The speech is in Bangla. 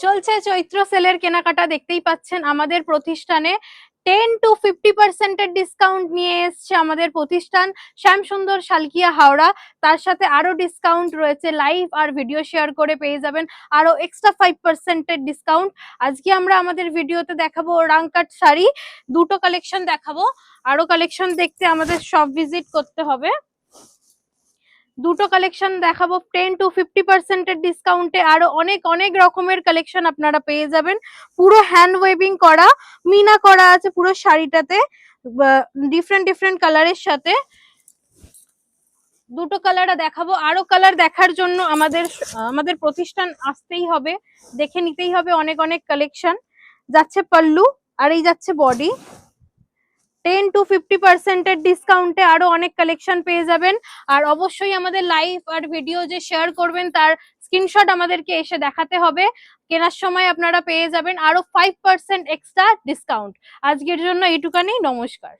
চলছে চৈত্র সেলের কেনাকাটা, দেখতেই পাচ্ছেন আমাদের প্রতিষ্ঠানে 10 to 50% এর ডিসকাউন্ট নিয়ে এসছে আমাদের প্রতিষ্ঠান শ্যামসুন্দর শালকিয়া হাওড়া। তার সাথে আরো ডিসকাউন্ট রয়েছে, লাইভ আর ভিডিও শেয়ার করে পেয়ে যাবেন আরো এক্সট্রা 5% এর ডিসকাউন্ট। আজকে আমরা আমাদের ভিডিওতে দেখাবো রাংকাট শাড়ি, দুটো কালেকশন দেখাবো। আরো কালেকশন দেখতে আমাদের শপ ভিজিট করতে হবে। দুটো কালেকশন দেখাবো 10 to 50% এর ডিসকাউন্টে। আরো অনেক অনেক রকমের কালেকশন আপনারা পেয়ে যাবেন। পুরো হ্যান্ড ওয়েভিং করা, মিনা করা আছে পুরো শাড়িটাতে, ডিফারেন্ট ডিফারেন্ট কালারের সাথে। দুটো কালার দেখাবো, আরো কালার দেখার জন্য আমাদের প্রতিষ্ঠান আসতেই হবে, দেখে নিতেই হবে। অনেক অনেক কালেকশন যাচ্ছে পাল্লু, আর এই যাচ্ছে বডি। 10 to 50% এর ডিসকাউন্টে আরো অনেক কালেকশন পেয়ে যাবেন। আর অবশ্যই আমাদের লাইভ আর ভিডিও যে শেয়ার করবেন তার স্ক্রিনশট আমাদেরকে এসে দেখাতে হবে। কেনার সময় আপনারা পেয়ে যাবেন আরো 5% এক্সট্রা ডিসকাউন্ট। আজকের জন্য এইটুকানি, নমস্কার।